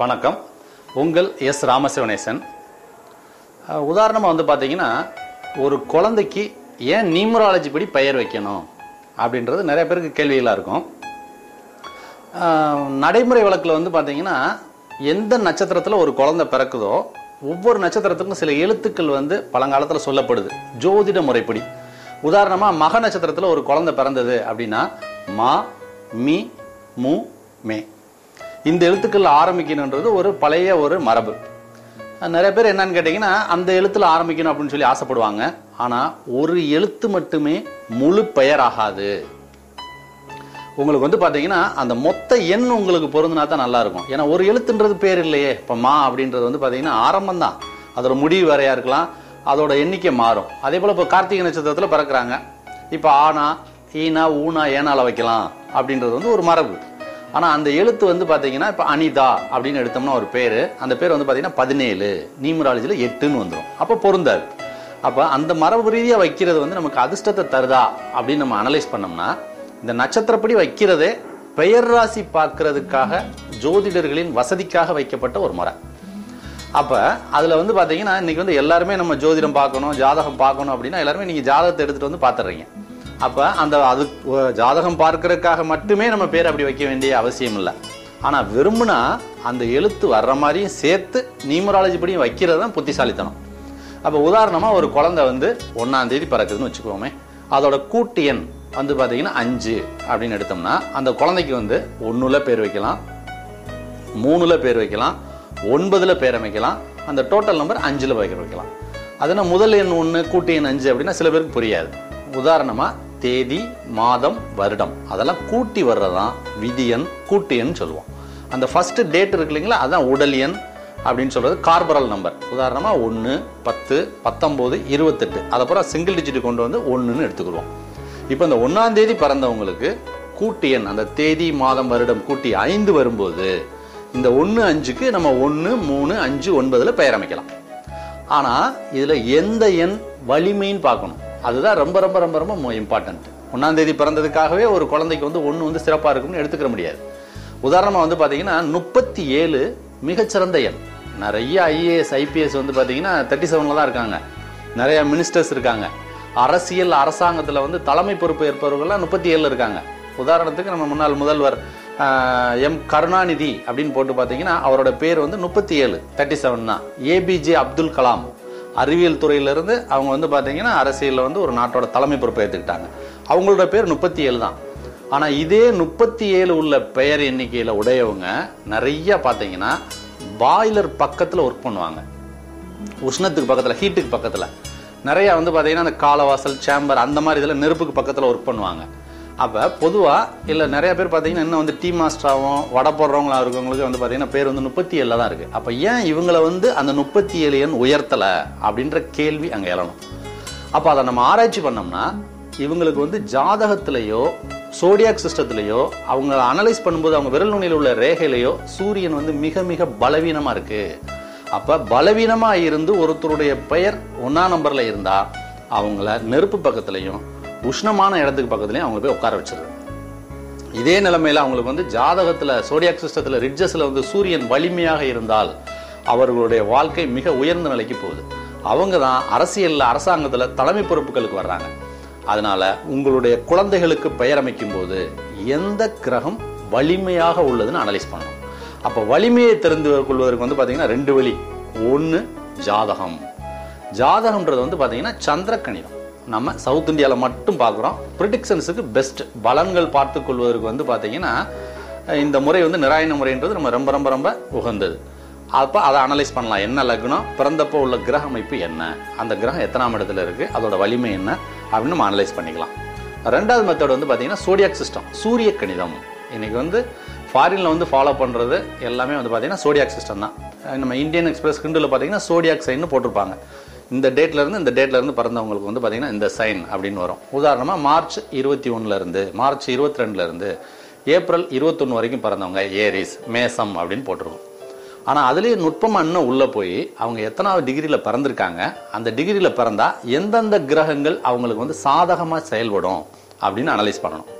வணக்கம். உங்கள் எஸ் ராமசிவனேசன். உதாரணமாக வந்து பார்த்தீங்கன்னா, ஒரு குழந்தைக்கு ஏன் நியூமராலஜி படி பெயர் வைக்கணும் அப்படின்றது நிறைய பேருக்கு கேள்விகளாக இருக்கும். நடைமுறை வழக்கில் வந்து பார்த்தீங்கன்னா, எந்த நட்சத்திரத்தில் ஒரு குழந்தை பிறக்குதோ ஒவ்வொரு நட்சத்திரத்துக்கும் சில எழுத்துக்கள் வந்து பழங்காலத்தில் சொல்லப்படுது ஜோதிட முறைப்படி. உதாரணமாக மக நட்சத்திரத்தில் ஒரு குழந்தை பிறந்தது அப்படின்னா மா, மீ, மு, மே இந்த எழுத்துக்கள் ஆரம்பிக்கணுன்றது ஒரு பழைய ஒரு மரபு. நிறைய பேர் என்னன்னு கேட்டீங்கன்னா, அந்த எழுத்துல ஆரம்பிக்கணும் அப்படின்னு சொல்லி ஆசைப்படுவாங்க. ஆனா ஒரு எழுத்து மட்டுமே முழு பெயர் ஆகாது. உங்களுக்கு வந்து பாத்தீங்கன்னா அந்த மொத்த எண் உங்களுக்கு பொருந்தினா தான் நல்லா இருக்கும். ஏன்னா ஒரு எழுத்துன்றது பேர் இல்லையே. இப்ப மா அப்படின்றது வந்து பாத்தீங்கன்னா ஆரம்பம் தான், அதோட முடிவு வரையா இருக்கலாம், அதோட எண்ணிக்கை மாறும். அதே போல இப்போ கார்த்திகை நட்சத்திரத்துல பிறக்கிறாங்க, இப்ப ஆனா ஈனா ஊனா ஏனால வைக்கலாம் அப்படின்றது வந்து ஒரு மரபு. ஆனா அந்த எழுத்து வந்து பாத்தீங்கன்னா இப்ப அனிதா அப்படின்னு எடுத்தோம்னா ஒரு பேரு, அந்த பேர் வந்து பாத்தீங்கன்னா 17, நியூமராலஜில 8ன்னு வந்துடும். அப்ப பொருந்தாது. அப்ப அந்த மரபு ரீதியா வைக்கிறது வந்து நமக்கு அதிர்ஷ்டத்தை தருதா அப்படின்னு நம்ம அனலைஸ் பண்ணோம்னா, இந்த நட்சத்திரப்படி வைக்கிறதே பெயர் ராசி பார்க்கறதுக்காக ஜோதிடர்களின் வசதிக்காக வைக்கப்பட்ட ஒரு முறை. அப்ப அதுல வந்து பாத்தீங்கன்னா இன்னைக்கு வந்து எல்லாருமே நம்ம ஜோதிடம் பார்க்கணும், ஜாதகம் பார்க்கணும் அப்படின்னா எல்லாருமே நீங்க ஜாதகத்தை எடுத்துட்டு வந்து பாத்துறீங்க. அப்ப அந்த அது ஜாதகம் பார்க்கறதுக்காக மட்டுமே நம்ம பேர் அப்படி வைக்க வேண்டிய அவசியம் இல்லை. ஆனா விரும்புனா அந்த எழுத்து வர்ற மாதிரியும் சேர்த்து நியூமராலஜி படியும் வைக்கிறது தான் புத்திசாலித்தனம். அப்ப உதாரணமா ஒரு குழந்தை வந்து 1ஆம் தேதி பிறக்குதுன்னு வச்சுக்கோமே, அதோட கூட்டு எண் வந்து பாத்தீங்கன்னா 5 அப்படின்னு எடுத்தோம்னா அந்த குழந்தைக்கு வந்து 1ல பேர் வைக்கலாம், 3ல பேர் வைக்கலாம், 9ல பேர் அமைக்கலாம், அந்த டோட்டல் நம்பர் 5ல வைக்கலாம். அதுனா முதல் எண் 1 கூட்டு எண் 5 அப்படின்னா சில பேருக்கு புரியாது. உதாரணமா தேதி, மாதம், வருடம் அதெல்லாம் கூட்டி வர்றதான் விதியன், கூட்டு எண் சொல்லுவோம். அந்த ஃபர்ஸ்ட் டேட் இருக்கு இல்லைங்களா, அதான் உடல் எண் அப்படின்னு சொல்றது கார்பரல் நம்பர். உதாரணமா 1, 10, 19, 28 அதுக்கப்புறம் சிங்கிள் டிஜிட் கொண்டு வந்து 1ன்னு எடுத்துக்கிடுவோம். இப்போ இந்த 1ஆம் தேதி பிறந்தவங்களுக்கு கூட்டு எண் அந்த தேதி, மாதம், வருடம் கூட்டி 5 வரும்போது இந்த 1, 5க்கு நம்ம 1, 3, 5, 9ல பெயர் அமைக்கலாம். ஆனா இதுல எந்த எண் வலிமைன்னு பார்க்கணும். அதுதான் ரொம்ப ரொம்ப ரொம்ப ரொம்ப இம்பார்ட்டன்ட். 1ஆம் தேதி பிறந்ததுக்காகவே ஒரு குழந்தைக்கு வந்து 1 வந்து சிறப்பா இருக்கும்னு எடுத்துக்க முடியாது. உதாரணமா வந்து பாத்தீங்கன்னா 37 மிகச்சிறந்த எண். நிறைய IAS IPS வந்து பாத்தீங்கன்னா 37ல தான் இருக்காங்க. நிறைய மினிஸ்டர்ஸ் இருக்காங்க. அரசியல் அரசாங்கத்துல வந்து தலைமை பொறுப்பு ஏற்பவர்கள்லாம் 37ல இருக்காங்க. உதாரணத்துக்கு நம்ம முன்னாள் முதல்வர் எம் கருணாநிதி அப்படின்னு போட்டு பாத்தீங்கன்னா அவரோட பேர் வந்து 37 37 தான். APJ அப்துல் கலாம் அறிவியல் துறையிலிருந்து அவங்க வந்து பாத்தீங்கன்னா அரசியல்ல வந்து ஒரு நாட்டோட தலைமை பொறுப்பை ஏற்றுக்கிட்டாங்க. அவங்களோட பேர் 37 தான். ஆனா இதே 37 உள்ள பெயர் எண்ணிக்கையில உடையவங்க நிறைய பாத்தீங்கன்னா பாய்லர் பக்கத்துல ஒர்க் பண்ணுவாங்க. உஷ்ணத்துக்கு பக்கத்துல, ஹீட்டுக்கு பக்கத்துல நிறைய வந்து பாத்தீங்கன்னா அந்த காலவாசல், சேம்பர் அந்த மாதிரி இதுல நெருப்புக்கு பக்கத்துல ஒர்க் பண்ணுவாங்க. அப்ப பொதுவா இல்ல நிறைய பேர் பாத்தீங்கன்னா இன்னும் வந்து டீ மாஸ்டராகவும் வடை போடுறவங்களா இருக்கவங்களுக்கு வந்து பாத்தீங்கன்னா பேர் வந்து 37ல தான் இருக்கு. அப்ப ஏன் இவங்களை வந்து அந்த 37 எண் உயர்த்தல அப்படின்ற கேள்வி அங்க எழணும். அப்ப அதை நம்ம ஆராய்ச்சி பண்ணோம்னா இவங்களுக்கு வந்து ஜாதகத்திலேயோ சோடியாக் சிஸ்டத்திலேயோ அவங்க அனலைஸ் பண்ணும்போது அவங்க விரல் நுனியில் உள்ள ரேகையிலேயோ சூரியன் வந்து மிக மிக பலவீனமா இருக்கு. அப்ப பலவீனமா இருந்து ஒருத்தருடைய பெயர் 1ஆம் நம்பர்ல இருந்தா அவங்கள நெருப்பு பக்கத்திலையும் உஷ்ணமான இடத்துக்கு பக்கத்துலயும் அவங்க போய் உட்கார வச்சிருது. இதே நிலைமையில அவங்களுக்கு வந்து ஜாதகத்துல சோடியாக் சிஸ்டத்துல ரிட்ஜஸ்ல வந்து சூரியன் வலிமையாக இருந்தால் அவர்களுடைய வாழ்க்கை மிக உயர்ந்த நிலைக்கு போகுது. அவங்க தான் அரசியல்ல அரசாங்கத்துல தலைமை பொறுப்புகளுக்கு வர்றாங்க. அதனால உங்களுடைய குழந்தைகளுக்கு பெயர் அமைக்கும் போது எந்த கிரகம் வலிமையாக உள்ளதுன்னு அனலைஸ் பண்ணணும். அப்ப வலிமையை தெரிந்து கொள்வதற்கு வந்து பாத்தீங்கன்னா 2 வழி. 1 ஜாதகம். ஜாதகம்ன்றது வந்து பாத்தீங்கன்னா சந்திர கணிதம். நம்ம சவுத் இந்தியாவில் மட்டும் பார்க்குறோம். ப்ரிடிக்ஷன்ஸுக்கு பெஸ்ட் பலன்கள் பார்த்து கொள்வதற்கு வந்து பார்த்தீங்கன்னா இந்த முறை வந்து நிராயண முறைன்றது நம்ம ரொம்ப ரொம்ப ரொம்ப உகந்தது. அப்போ அதை அனலைஸ் பண்ணலாம். என்ன லக்னம், பிறந்தப்போ உள்ள கிரக அமைப்பு என்ன, அந்த கிரகம் எத்தனாம் இடத்துல இருக்குது, அதோட வலிமை என்ன அப்படின்னு நம்ம அனலைஸ் பண்ணிக்கலாம். 2வது மெத்தட் வந்து பார்த்தீங்கன்னா சோடியாக் சிஸ்டம், சூரிய கணிதம். இன்னைக்கு வந்து ஃபாரின்ல வந்து ஃபாலோ பண்ணுறது எல்லாமே வந்து பார்த்தீங்கன்னா சோடியாக் சிஸ்டம் தான். நம்ம இந்தியன் எக்ஸ்பிரஸ் கிண்டில் பார்த்தீங்கன்னா சோடியாக் சைன்னு போட்டிருப்பாங்க. இந்த டேட்ல இருந்து இந்த டேட்ல இருந்து பிறந்தவங்களுக்கு வந்து பாத்தீங்கன்னா இந்த சைன் அப்படின்னு வரும். உதாரணமா மார்ச் 21ல இருந்து மார்ச் 22ல இருந்து ஏப்ரல் 21 வரைக்கும் பிறந்தவங்க ஏரிஸ், மேசம் அப்படின்னு போட்டிருக்கும். ஆனா அதுலயே நுட்பமா இன்னும் உள்ள போய் அவங்க எத்தனாவது டிகிரியில பிறந்திருக்காங்க, அந்த டிகிரியில பிறந்தா எந்தெந்த கிரகங்கள் அவங்களுக்கு வந்து சாதகமா செயல்படும் அப்படின்னு அனலைஸ் பண்ணணும்.